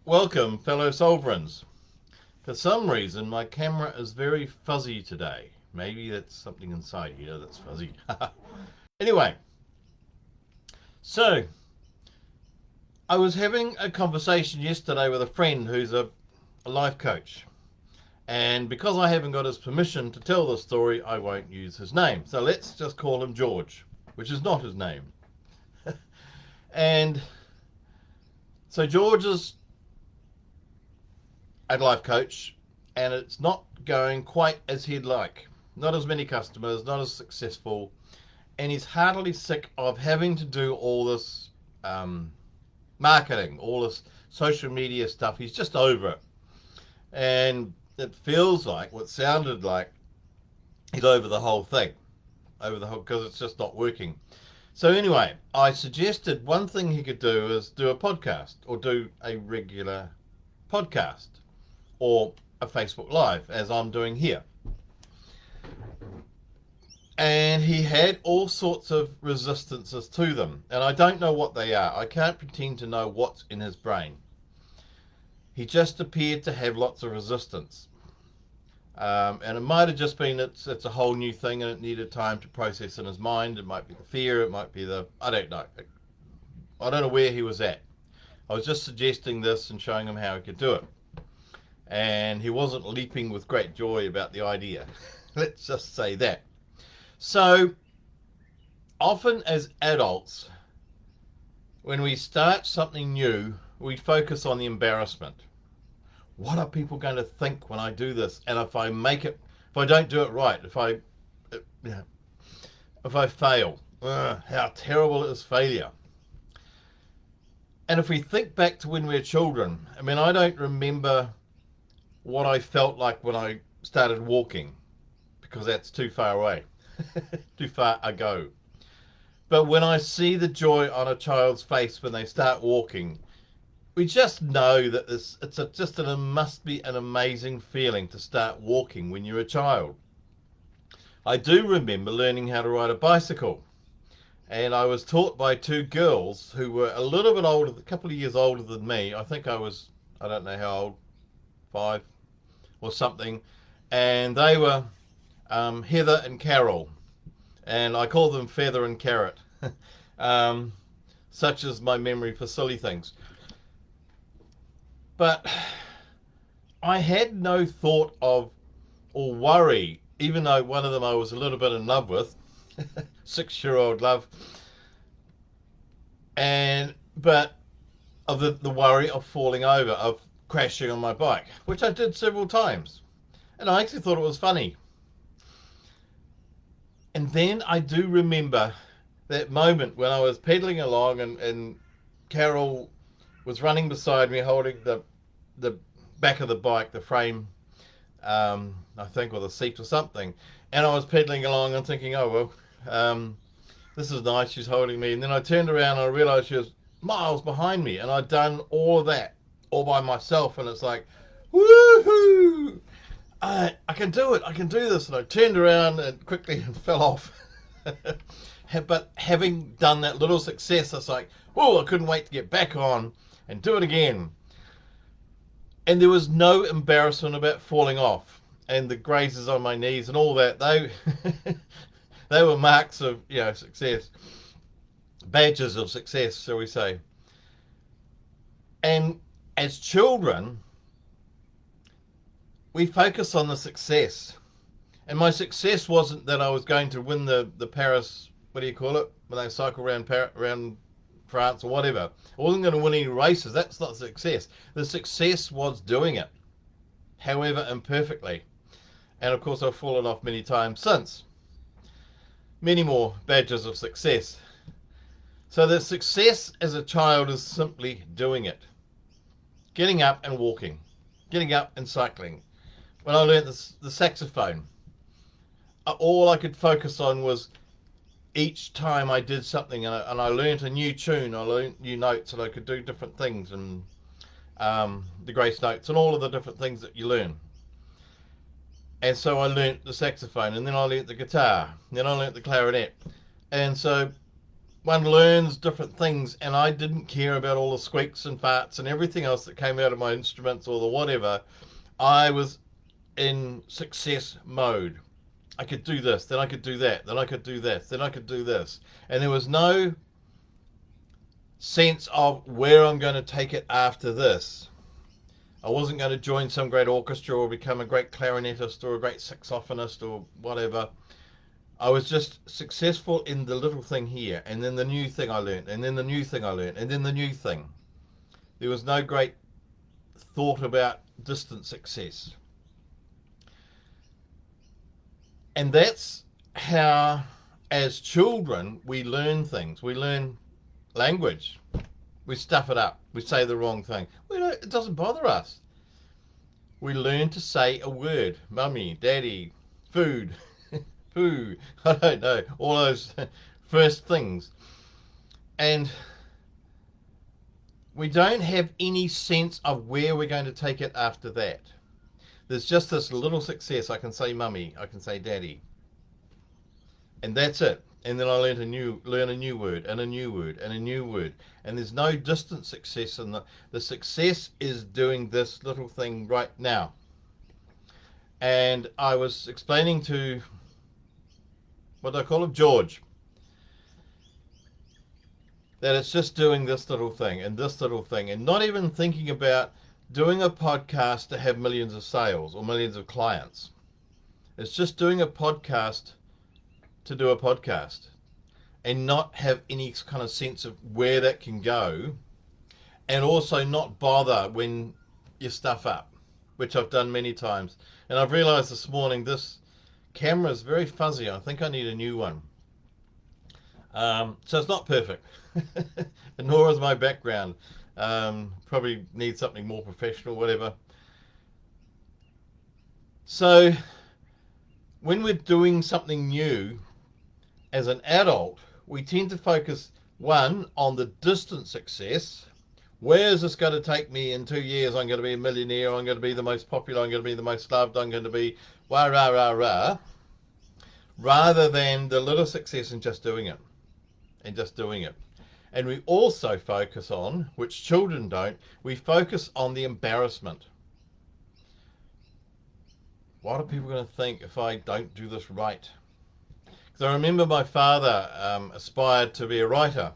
Welcome, fellow sovereigns. For some reason, my camera is very fuzzy today. Maybe that's something inside here that's fuzzy. Anyway, so I was having a conversation yesterday with a friend who's a life coach. And because I haven't got his permission to tell the story, I won't use his name. So let's just call him George, which is not his name. And so George is a life coach, and it's not going quite as he'd like. Not as many customers, not as successful, and he's heartily sick of having to do all this marketing, all this social media stuff. He's just over it, and it feels like, what sounded like, he's over the whole thing, because it's just not working. So anyway, I suggested one thing he could do is do a podcast, or do a regular podcast, or a Facebook Live, as I'm doing here. And he had all sorts of resistances to them, and I don't know what they are. I can't pretend to know what's in his brain. He just appeared to have lots of resistance. And it might have just been it's a whole new thing and it needed time to process in his mind. It might be the fear, it might be I don't know. I don't know where he was at. I was just suggesting this and showing him how he could do it. And he wasn't leaping with great joy about the idea. Let's just say that. So, often as adults, when we start something new, we focus on the embarrassment. What are people going to think when I do this? And if I don't do it right, if I fail, how terrible is failure? And if we think back to when we were children, I mean, I don't remember what I felt like when I started walking, because that's too far away, too far ago. But when I see the joy on a child's face when they start walking, we just know that it must be an amazing feeling to start walking when you're a child. I do remember learning how to ride a bicycle, and I was taught by two girls who were a little bit older, a couple of years older than me. I think I don't know how old, 5 or something, and they were Heather and Carol, and I call them Feather and Carrot. Such is my memory for silly things. But I had no thought of or worry, even though one of them I was a little bit in love with, 6-year-old love, but of the worry of falling over, of crashing on my bike, which I did several times. And I actually thought it was funny. And then I do remember that moment when I was pedaling along and Carol was running beside me holding the back of the bike, the frame, I think, or the seat or something. And I was pedaling along and thinking, oh, well, this is nice, she's holding me. And then I turned around and I realized she was miles behind me. And I'd done all of that all by myself. And it's like, woohoo! I can do it. I can do this. And I turned around and quickly fell off. But having done that little success, I was like, oh, I couldn't wait to get back on and do it again. And there was no embarrassment about falling off, and the grazes on my knees and all that. They were marks of success, badges of success, shall we say. And as children, we focus on the success. And my success wasn't that I was going to win the Paris, what do you call it, when they cycle around France or whatever. I wasn't going to win any races. That's not success. The success was doing it, however imperfectly. And of course, I've fallen off many times since. Many more badges of success. So the success as a child is simply doing it. Getting up and walking. Getting up and cycling. When I learned the saxophone, all I could focus on was each time I did something, and I learned a new tune, I learned new notes, and I could do different things, and the grace notes, and all of the different things that you learn. And so I learnt the saxophone, and then I learnt the guitar, and then I learnt the clarinet. And so one learns different things, and I didn't care about all the squeaks and farts and everything else that came out of my instruments or the whatever. I was in success mode. I could do this, then I could do that, then I could do that, then I could do this. And there was no sense of where I'm going to take it after this. I wasn't going to join some great orchestra or become a great clarinetist or a great saxophonist or whatever. I was just successful in the little thing here, and then the new thing I learned, and then the new thing I learned, and then the new thing. There was no great thought about distant success. And that's how, as children, we learn things. We learn language. We stuff it up. We say the wrong thing. It doesn't bother us. We learn to say a word. Mummy, daddy, food, poo, I don't know, all those first things. And we don't have any sense of where we're going to take it after that. There's just this little success. I can say mummy, I can say daddy. And that's it. And then I learn a new word and a new word and a new word. And there's no distant success in the success is doing this little thing right now. And I was explaining to, what do I call him? George. That it's just doing this little thing and this little thing, and not even thinking about doing a podcast to have millions of sales or millions of clients. It's just doing a podcast to do a podcast and not have any kind of sense of where that can go, and also not bother when you stuff up, which I've done many times. And I've realized this morning this camera is very fuzzy. I think I need a new one. So it's not perfect, and nor is my background. Probably need something more professional, whatever. So when we're doing something new as an adult, we tend to focus, one, on the distant success. Where is this going to take me in 2 years? I'm going to be a millionaire. I'm going to be the most popular. I'm going to be the most loved. I'm going to be rah, rah, rah, rah. Rather than the little success and just doing it. And just doing it. And we also focus on, which children don't, we focus on the embarrassment. What are people going to think if I don't do this right? Because I remember my father aspired to be a writer.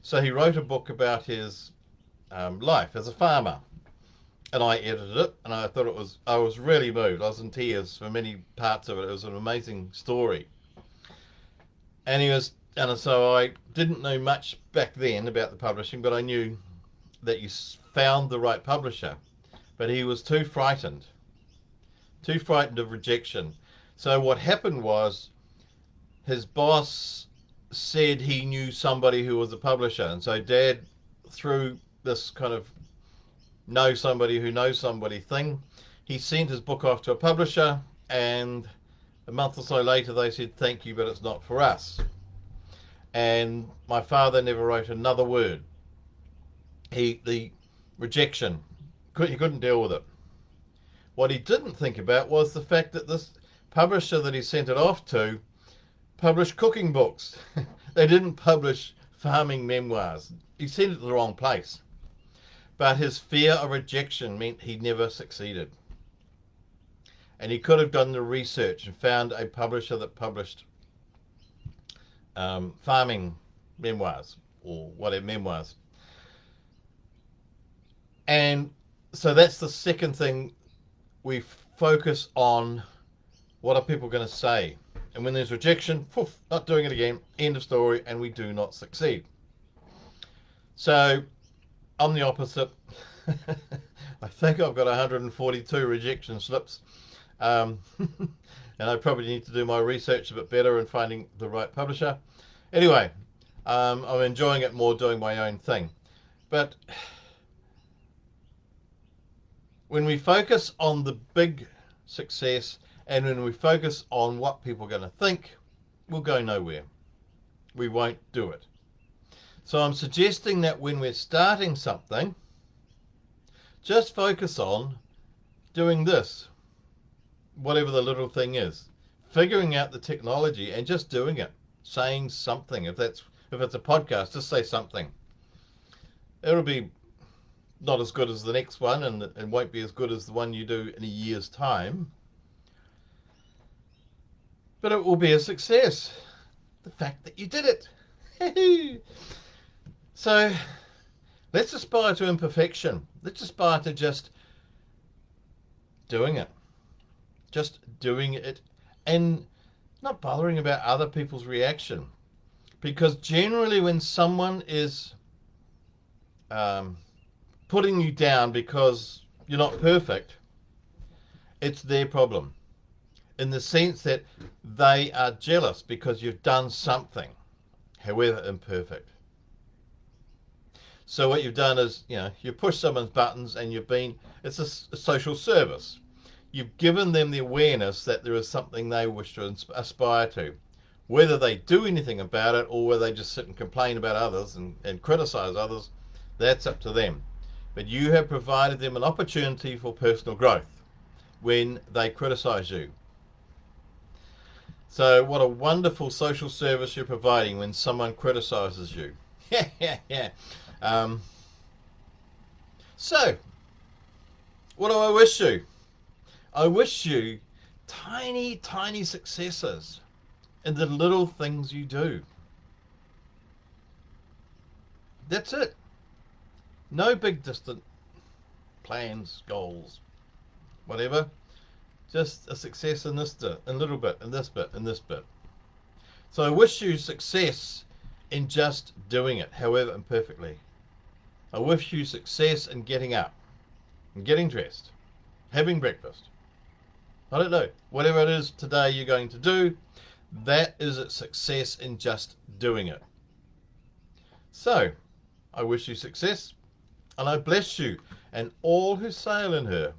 So he wrote a book about his life as a farmer. And I edited it, and I was really moved. I was in tears for many parts of it. It was an amazing story. And so I didn't know much back then about the publishing, but I knew that you found the right publisher. But he was too frightened of rejection. So what happened was his boss said he knew somebody who was a publisher. And so Dad, through this kind of know somebody who knows somebody thing, he sent his book off to a publisher, and a month or so later they said, thank you, but it's not for us. And my father never wrote another word. The rejection, he couldn't deal with it. What he didn't think about was the fact that this publisher that he sent it off to published cooking books. They didn't publish farming memoirs. He sent it to the wrong place. But his fear of rejection meant he never succeeded. And he could have done the research and found a publisher that published farming memoirs or whatever memoirs. And so that's the second thing. We focus on what are people going to say. And when there's rejection, poof, not doing it again, end of story, and we do not succeed. So I'm the opposite. I think I've got 142 rejection slips. And I probably need to do my research a bit better in finding the right publisher. Anyway, I'm enjoying it more doing my own thing. But when we focus on the big success and when we focus on what people are going to think, we'll go nowhere. We won't do it. So I'm suggesting that when we're starting something, just focus on doing this, whatever the little thing is, figuring out the technology and just doing it, saying something. If that's If it's a podcast, just say something. It'll be not as good as the next one, and won't be as good as the one you do in a year's time. But it will be a success. The fact that you did it. So let's aspire to imperfection. Let's aspire to just doing it. Just doing it and not bothering about other people's reaction. Because generally when someone is putting you down because you're not perfect, it's their problem. In the sense that they are jealous because you've done something, however imperfect. So what you've done is, you push someone's buttons and it's a social service. You've given them the awareness that there is something they wish to aspire to. Whether they do anything about it or whether they just sit and complain about others and criticize others, that's up to them. But you have provided them an opportunity for personal growth when they criticize you. So what a wonderful social service you're providing when someone criticizes you. Yeah. So, what do I wish you? I wish you tiny, tiny successes in the little things you do. That's it. No big distant plans, goals, whatever. Just a success in this bit, a little bit, in this bit, in this bit. So I wish you success in just doing it, however imperfectly. I wish you success in getting up and getting dressed, having breakfast. I don't know, whatever it is today you're going to do, that is a success in just doing it. So I wish you success, and I bless you and all who sail in her.